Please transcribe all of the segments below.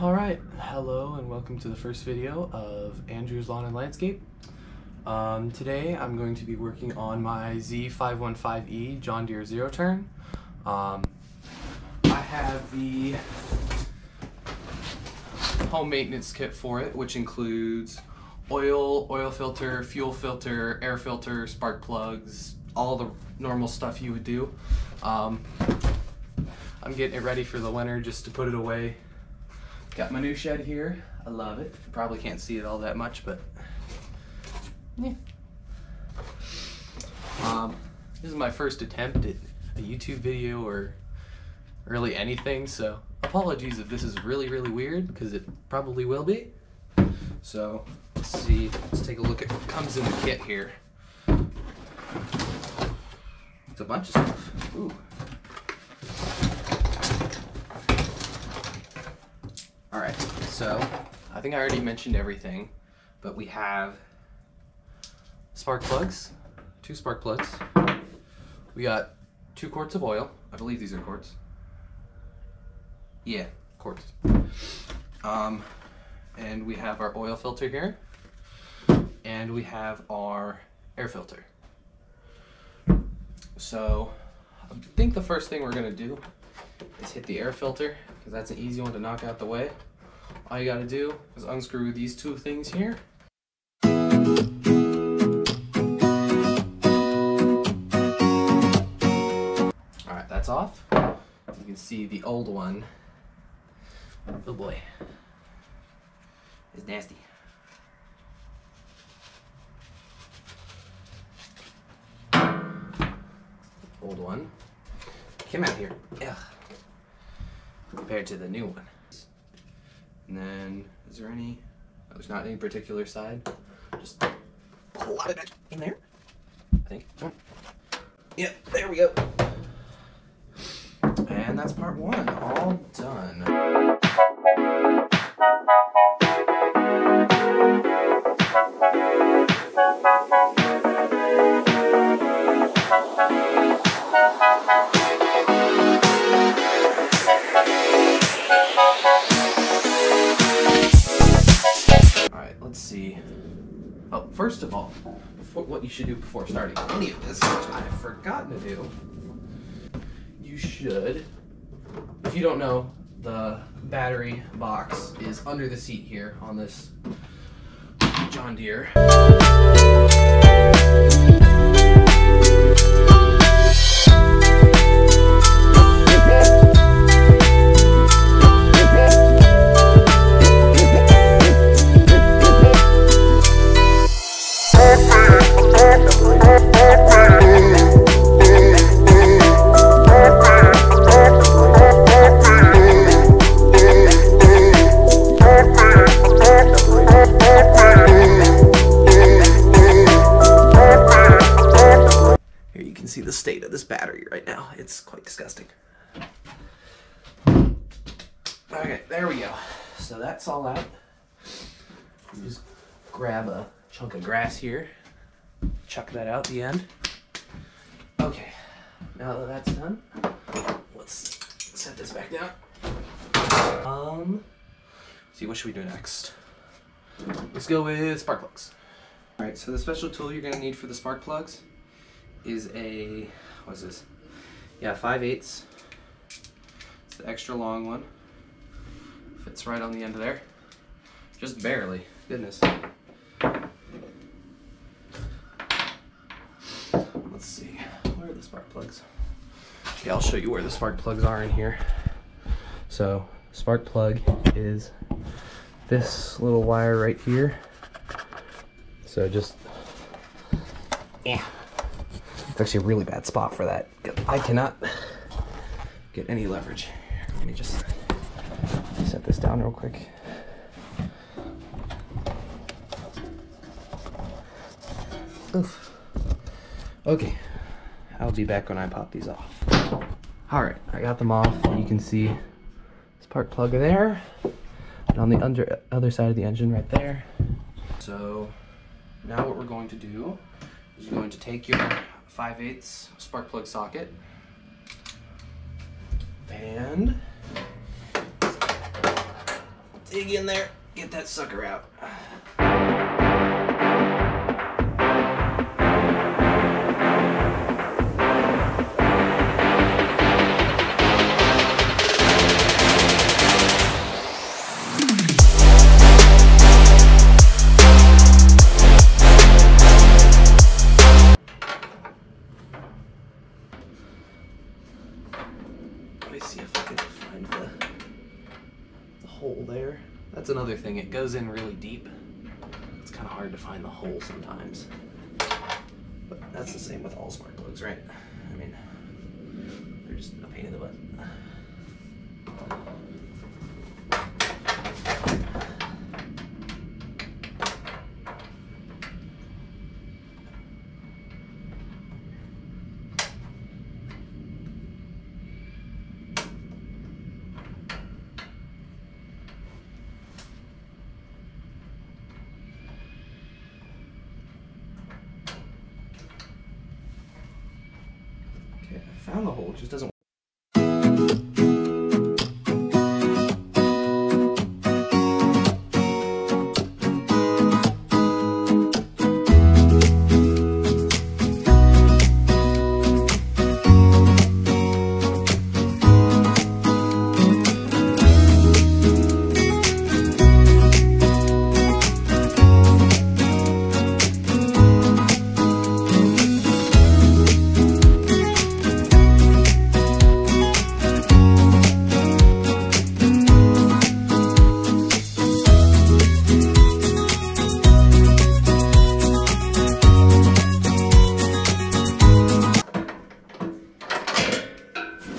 Alright, hello and welcome to the first video of Andrew's Lawn and Landscape. Today I'm going to be working on my z515e John Deere zero turn. I have the home maintenance kit for it, which includes oil filter, fuel filter, air filter, spark plugs, all the normal stuff you would do. I'm getting it ready for the winter just to put it away. Got my new shed here. I love it. You probably can't see it all that much, but yeah. This is my first attempt at a YouTube video or really anything, so apologies if this is really weird, because it probably will be. So let's see, let's take a look at what comes in the kit here. It's a bunch of stuff. Ooh. Alright, so I think I already mentioned everything, but we have spark plugs, 2 spark plugs. We got 2 quarts of oil. I believe these are quarts. Yeah, quarts. And we have our oil filter here, and we have our air filter. So I think the first thing we're gonna do is hit the air filter, because that's an easy one to knock out the way. All you gotta do is unscrew these 2 things here. Alright, that's off. You can see the old one. Oh boy. It's nasty. Old one. Came out here. Ugh. Compared to the new one. And then, is there any? Oh, there's not any particular side. Just plop it in there, I think. Yep, there we go. And that's part 1, all done. Let's see. Oh, first of all, what you should do before starting any of this, which I've forgotten to do, you should, if you don't know, the battery box is under the seat here on this John Deere. See the state of this battery right now. It's quite disgusting. Okay, there we go. So that's all out. Just grab a chunk of grass here, chuck that out the end. Okay, now that that's done, let's set this back down. See, what should we do next? Let's go with spark plugs. All right, so the special tool you're gonna need for the spark plugs is a, what is this? Yeah, 5/8. It's the extra long one. Fits right on the end of there. Just barely. Goodness. Let's see. Where are the spark plugs? Yeah, I'll show you where the spark plugs are in here. So, spark plug is this little wire right here. So just, yeah. It's actually a really bad spot for that. I cannot get any leverage. Let me just set this down real quick. Oof. Okay, I'll be back when I pop these off. Alright, I got them off. You can see spark plug there, and on the other side of the engine right there. So now what we're going to do is you're going to take your 5/8 spark plug socket and dig in there, get that sucker out. Let me see if I can find the hole there. That's another thing, it goes in really deep. It's kind of hard to find the hole sometimes. But that's the same with all spark plugs, right? I mean, they're just a pain in the butt. Okay, I found the hole, it just doesn't.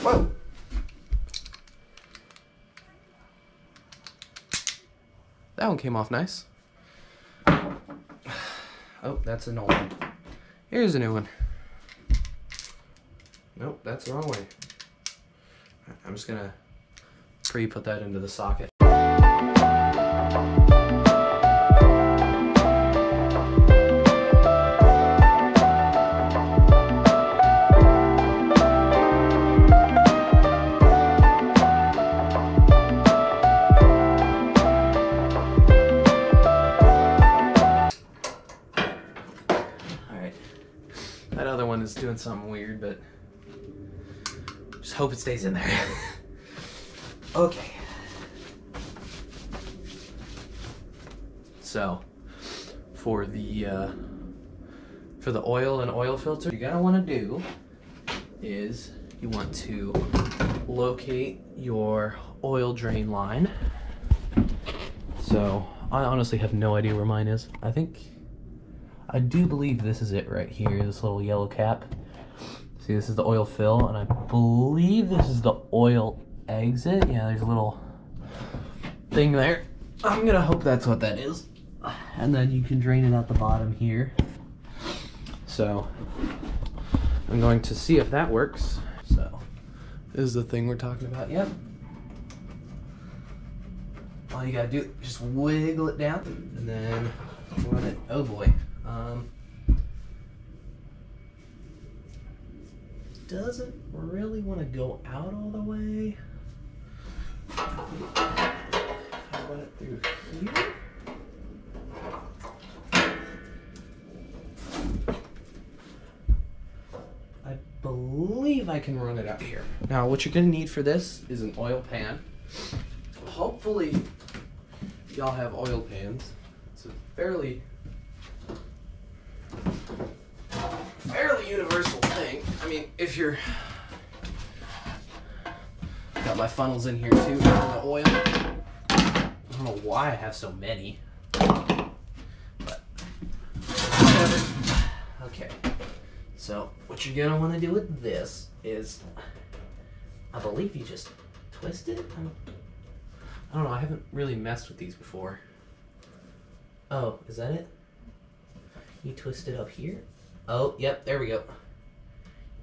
Whoa! That one came off nice. Oh, that's an old one. Here's a new one. Nope, that's the wrong way. I'm just gonna pre-put that into the socket. That other one is doing something weird, but just hope it stays in there. Okay. So, for the oil and oil filter, what you're gonna want to do is you want to locate your oil drain line. So, I honestly have no idea where mine is. I do believe this is it right here, this little yellow cap. See, this is the oil fill, and I believe this is the oil exit. Yeah, there's a little thing there. I'm gonna hope that's what that is. And then you can drain it out the bottom here. So, I'm going to see if that works. So, this is the thing we're talking about. Yep. All you gotta do is just wiggle it down, and then run it. Oh boy. Doesn't really want to go out all the way. I'll run it through here. I believe I can run it out here. Now, what you're going to need for this is an oil pan. Hopefully, y'all have oil pans. It's a fairly universal thing. I mean, if you're got my funnels in here too for the oil. I don't know why I have so many, but whatever. Okay, so what you're gonna want to do with this is, I believe you just twist it. I don't know, I haven't really messed with these before. Oh, is that it? You twist it up here. Oh, yep, there we go.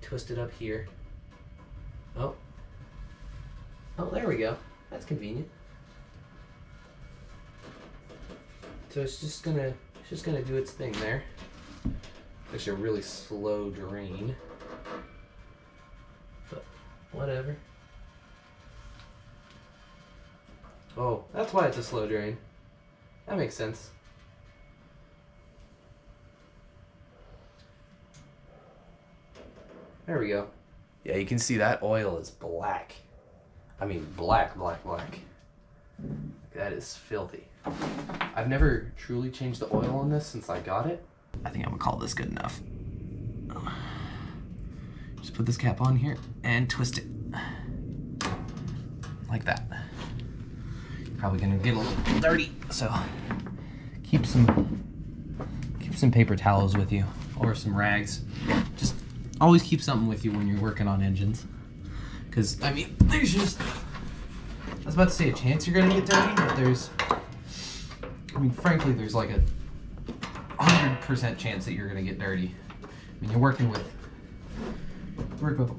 Twist it up here. Oh. Oh, there we go. That's convenient. So it's just gonna do its thing there. It's actually a really slow drain. But whatever. Oh, that's why it's a slow drain. That makes sense. There we go. Yeah, you can see that oil is black. I mean, black, black, black. That is filthy. I've never truly changed the oil on this since I got it. I think I'm gonna call this good enough. Just put this cap on here and twist it. Like that. Probably gonna get a little dirty, so keep some paper towels with you or some rags. Just always keep something with you when you're working on engines. Because, I mean, there's just, I was about to say a chance you're gonna get dirty, but there's, I mean, frankly, there's like a 100% chance that you're gonna get dirty. I mean, you're working with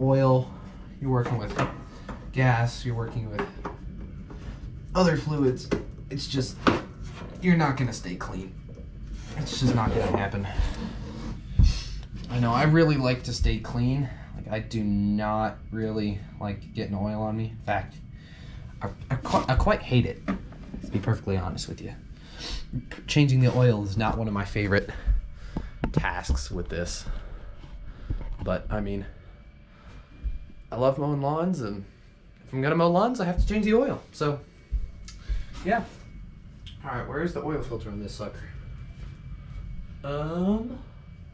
oil, you're working with gas, you're working with other fluids. It's just, you're not gonna stay clean. It's just not gonna happen. I know, I really like to stay clean. Like, I do not really like getting oil on me. In fact, I quite hate it, to be perfectly honest with you. Changing the oil is not one of my favorite tasks with this. But, I mean, I love mowing lawns, and if I'm gonna mow lawns, I have to change the oil. So, yeah. Alright, where's the oil filter on this sucker?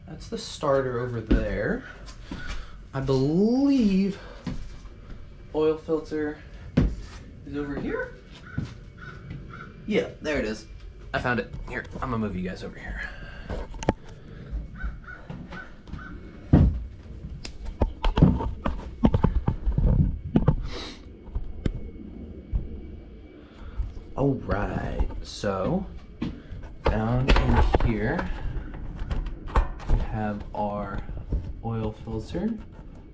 That's the starter over there. I believe oil filter is over here. Yeah, there it is. I found it. Here, I'm gonna move you guys over here. All right, so down in here we have our oil filter.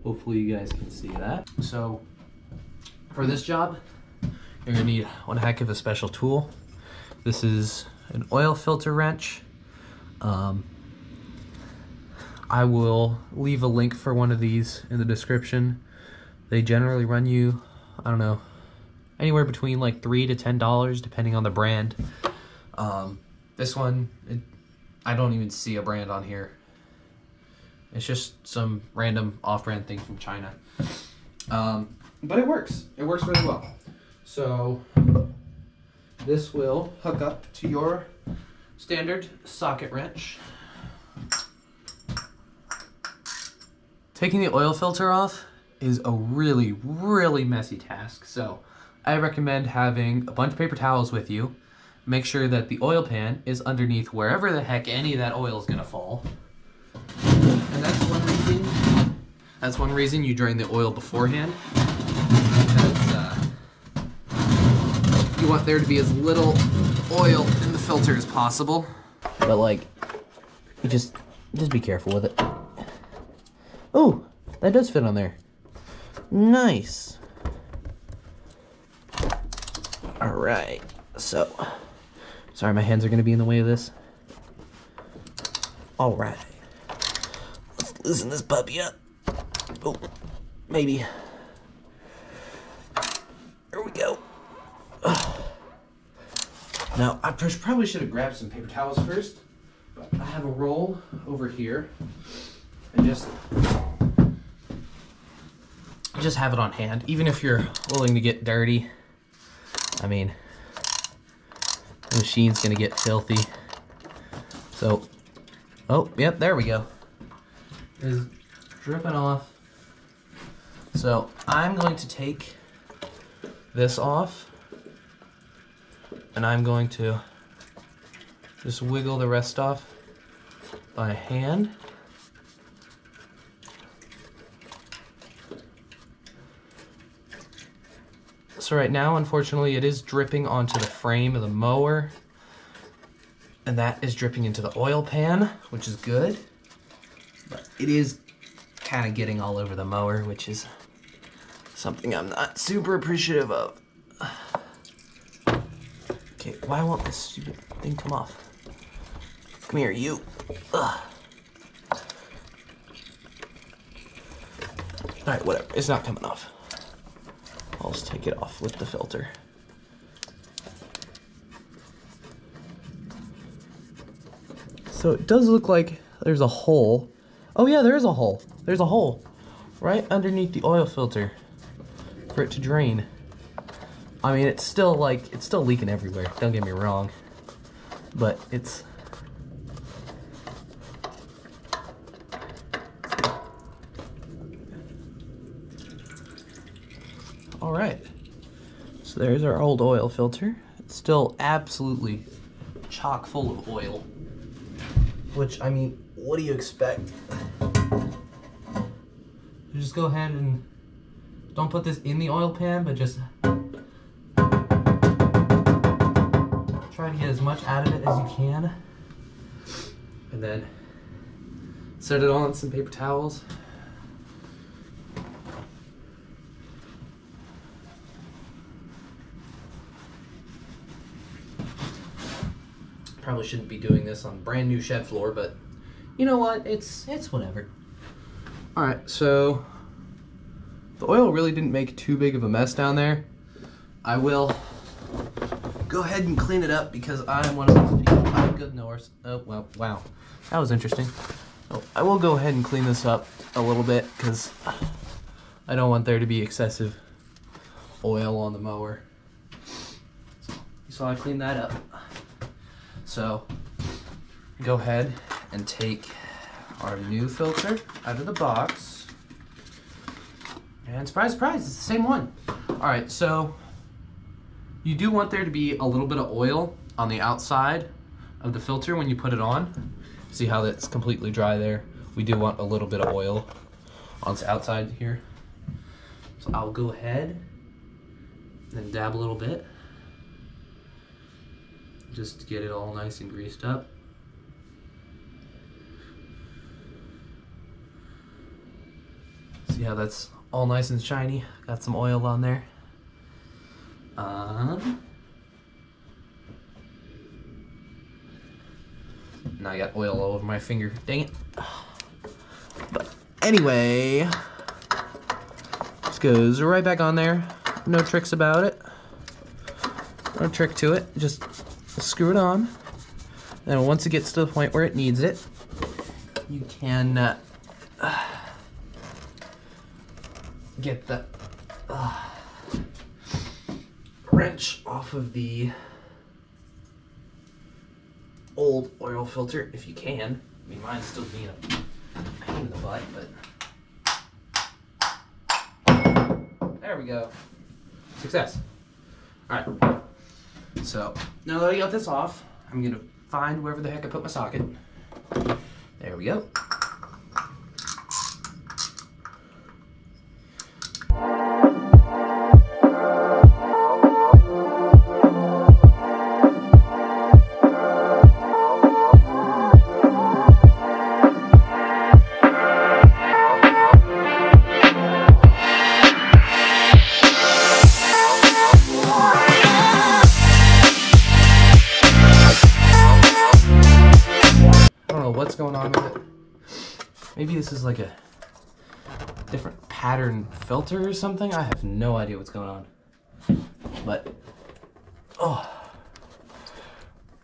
Hopefully you guys can see that. So for this job, you're gonna need one heck of a special tool. This is an oil filter wrench. I will leave a link for one of these in the description. They generally run you, I don't know, anywhere between like $3 to $10 depending on the brand. This one, I don't even see a brand on here. It's just some random off-brand thing from China. But it works. It works really well. So this will hook up to your standard socket wrench. Taking the oil filter off is a really, really messy task. So I recommend having a bunch of paper towels with you. Make sure that the oil pan is underneath wherever the heck any of that oil is gonna fall. And that's one reason you drain the oil beforehand. Because you want there to be as little oil in the filter as possible. But like, you just be careful with it. Oh, that does fit on there. Nice. All right, so, sorry, my hands are gonna be in the way of this. All right, let's loosen this puppy up. Oh, maybe. There we go. Now, I probably should have grabbed some paper towels first, but I have a roll over here, and just have it on hand, even if you're willing to get dirty. I mean, the machine's gonna get filthy. So, oh, yep, there we go. It's dripping off. So I'm going to take this off, and I'm going to just wiggle the rest off by hand. So right now, unfortunately, it is dripping onto the frame of the mower, and that is dripping into the oil pan, which is good, but it is kind of getting all over the mower, which is something I'm not super appreciative of. Okay, why won't this stupid thing come off? Come here, you. Ugh. All right, whatever, it's not coming off. I'll just take it off with the filter. So it does look like there's a hole. Oh yeah, there is a hole. There's a hole right underneath the oil filter for it to drain. I mean, it's still leaking everywhere. Don't get me wrong, but it's all right. So there's our old oil filter. It's still absolutely chock full of oil, which, I mean, what do you expect? You just go ahead and don't put this in the oil pan, but just try to get as much out of it as you can, and then set it on some paper towels. Probably shouldn't be doing this on brand new shed floor, but you know what? It's whatever. All right, so the oil really didn't make too big of a mess down there. I will go ahead and clean it up because I'm one of those people. I'm a good knower. Oh, well, wow. That was interesting. Oh, I will go ahead and clean this up a little bit because I don't want there to be excessive oil on the mower. So I cleaned that up. So go ahead and take our new filter out of the box. And surprise, surprise, it's the same one. All right, so you do want there to be a little bit of oil on the outside of the filter when you put it on. See how that's completely dry there? We do want a little bit of oil on the outside here. So I'll go ahead and dab a little bit, just to get it all nice and greased up. See how that's all nice and shiny? Got some oil on there. Now I got oil all over my finger. Dang it. But anyway, just goes right back on there. No tricks about it. No trick to it. Just screw it on. And once it gets to the point where it needs it, you can get the wrench off of the old oil filter if you can. I mean, mine's still being a pain in the butt, but there we go. Success. All right. So now that I got this off, I'm gonna find wherever the heck I put my socket. There we go. What's going on with it? Maybe this is like a different pattern filter or something. I have no idea what's going on. But oh, I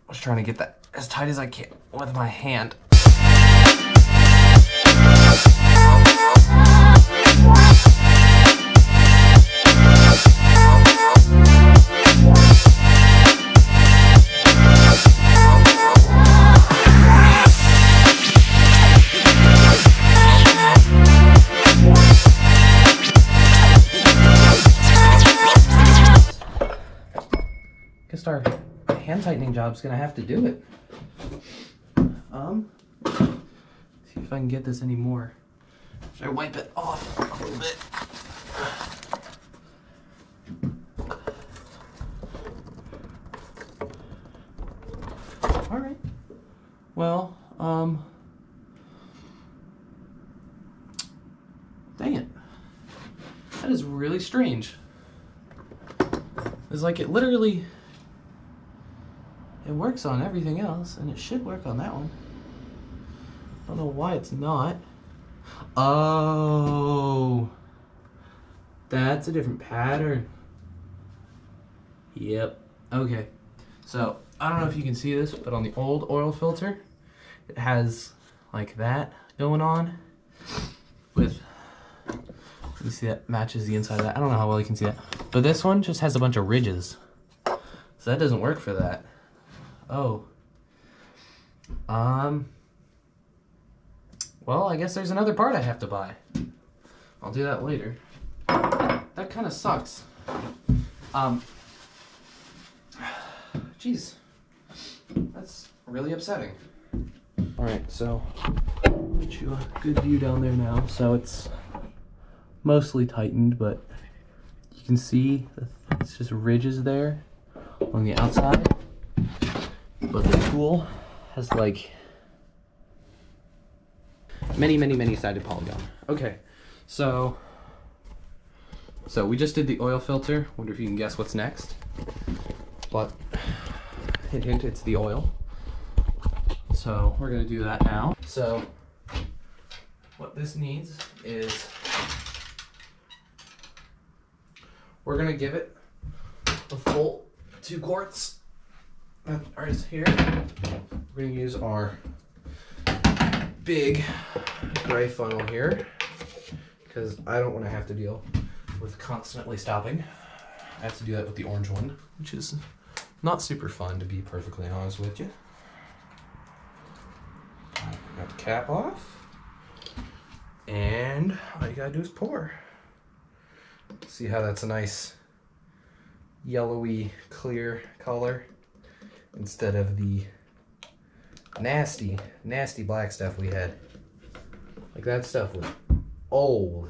was trying to get that as tight as I can with my hand. Guess our hand tightening job's gonna have to do it. See if I can get this any more. Should I wipe it off a little bit? All right. Well, dang it. That is really strange. It's like it literally, it works on everything else, and it should work on that one. I don't know why it's not. Oh, that's a different pattern. Yep. Okay. So I don't know if you can see this, but on the old oil filter, it has like that going on with, you see that matches the inside of that. I don't know how well you can see that, but this one just has a bunch of ridges, so that doesn't work for that. Oh, well, I guess there's another part I have to buy. I'll do that later. That kind of sucks. Geez, that's really upsetting. All right, so put you a good view down there now. So it's mostly tightened, but you can see it's just ridges there on the outside. But the tool has like many sided polygon. Okay, so we just did the oil filter. Wonder if you can guess what's next. But hint, hint, it's the oil. So we're gonna do that now. So what this needs is, we're gonna give it a full 2 quarts. That is here. We're gonna use our big gray funnel here because I don't want to have to deal with constantly stopping. I have to do that with the orange one, which is not super fun, to be perfectly honest with you. Got the cap off, and all you gotta do is pour. See how that's a nice yellowy clear color instead of the nasty black stuff we had. Like, that stuff was old.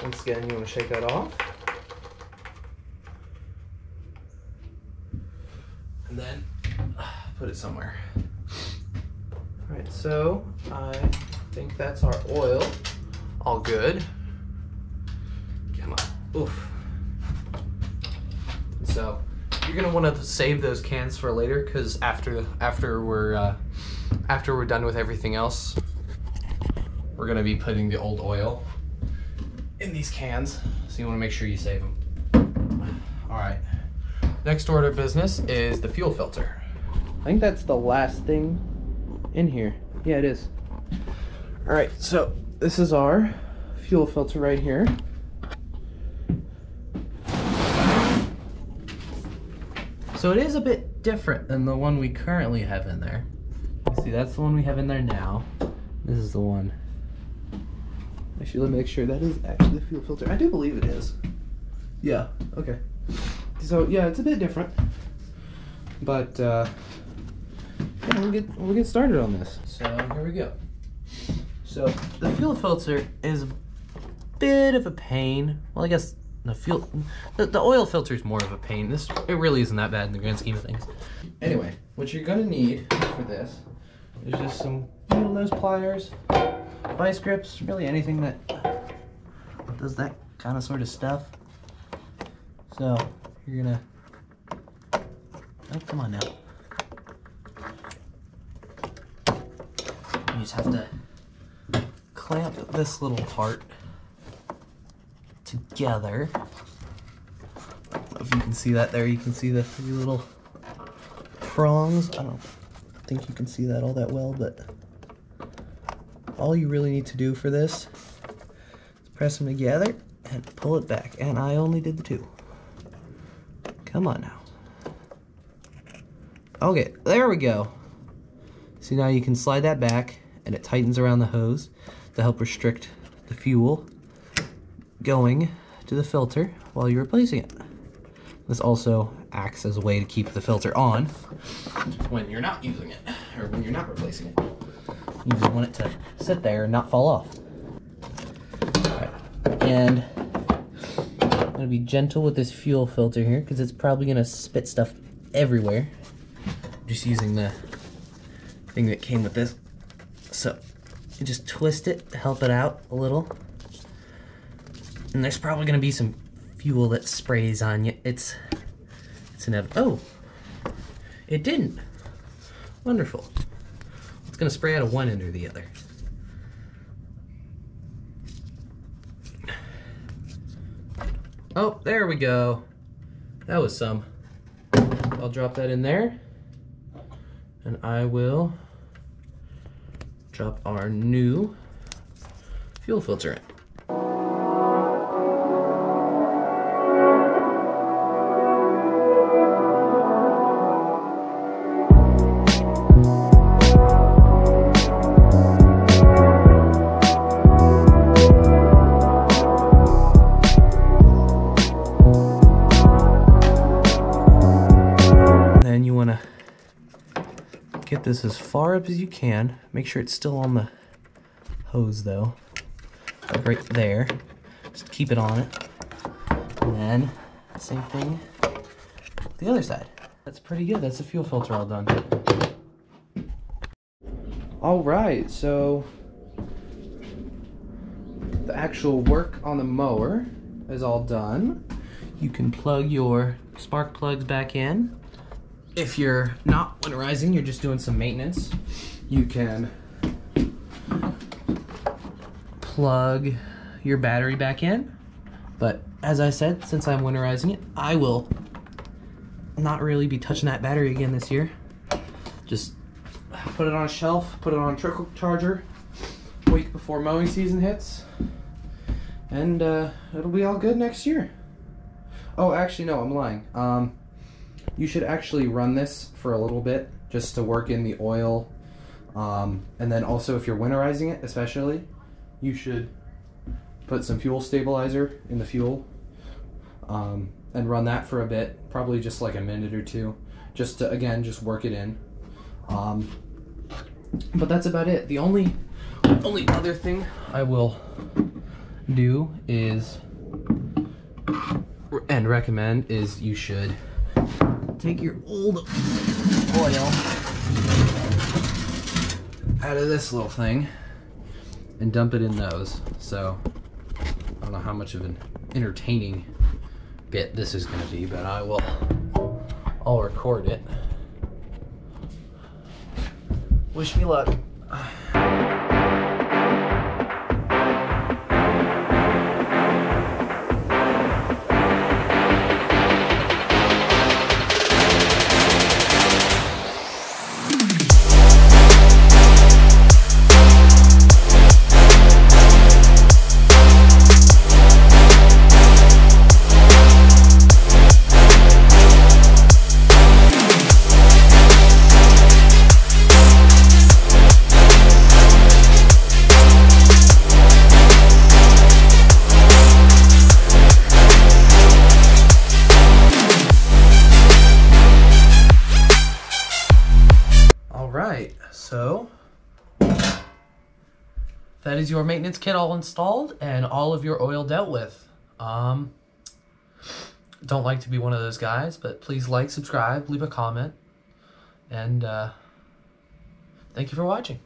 Once again, you want to shake that off. And then put it somewhere. Alright, so I think that's our oil. All good. Come on. Oof. So you're gonna want to save those cans for later, because after we're done with everything else, we're gonna be putting the old oil in these cans, so you want to make sure you save them. All right, next order of business is the fuel filter. I think that's the last thing in here. Yeah, it is. All right, so this is our fuel filter right here. So it is a bit different than the one we currently have in there. You see, that's the one we have in there now. This is the one. Actually, let me make sure that is actually the fuel filter. I do believe it is. Yeah, okay. So yeah, it's a bit different. But yeah, we'll get started on this. So here we go. So the fuel filter is a bit of a pain. Well, I guess the oil filter is more of a pain. It really isn't that bad in the grand scheme of things. Anyway, what you're gonna need for this is just some needle nose pliers, vice grips, really anything that does that kind of sort of stuff. So you're gonna, oh, come on now. You just have to clamp this little part together. I don't know if you can see that there. You can see the 3 little prongs. I don't think you can see that all that well, but all you really need to do for this is press them together and pull it back. And I only did the 2. Come on now. Okay, there we go. See, now you can slide that back and it tightens around the hose to help restrict the fuel going to the filter while you're replacing it. This also acts as a way to keep the filter on when you're not using it, or when you're not replacing it. You just want it to sit there and not fall off. Alright. And I'm going to be gentle with this fuel filter here because it's probably going to spit stuff everywhere. I'm just using the thing that came with this. So you just twist it to help it out a little. And there's probably going to be some fuel that sprays on you. It's inevitable. Oh, it didn't. Wonderful. It's going to spray out of one end or the other. Oh, there we go. That was some. I'll drop that in there. And I will drop our new fuel filter in. Get this as far up as you can. Make sure it's still on the hose though. Like right there. Just keep it on it. And then same thing the other side. That's pretty good. That's the fuel filter all done. Alright, so the actual work on the mower is all done. You can plug your spark plugs back in. If you're not winterizing, you're just doing some maintenance, you can plug your battery back in. But as I said, since I'm winterizing it, I will not really be touching that battery again this year. Just put it on a shelf, put it on a trickle charger a week before mowing season hits, and it'll be all good next year. Oh, actually no, I'm lying. You should actually run this for a little bit just to work in the oil. And then also if you're winterizing it especially, you should put some fuel stabilizer in the fuel and run that for a bit, probably just like a minute or two, just to, again, just work it in. But that's about it. The only other thing I will do is, and recommend, is you should take your old oil out of this little thing and dump it in those. So I don't know how much of an entertaining bit this is going to be, but I'll record it. Wish me luck. So that is your maintenance kit all installed and all of your oil dealt with. Don't like to be one of those guys, but please like, subscribe, leave a comment, and thank you for watching.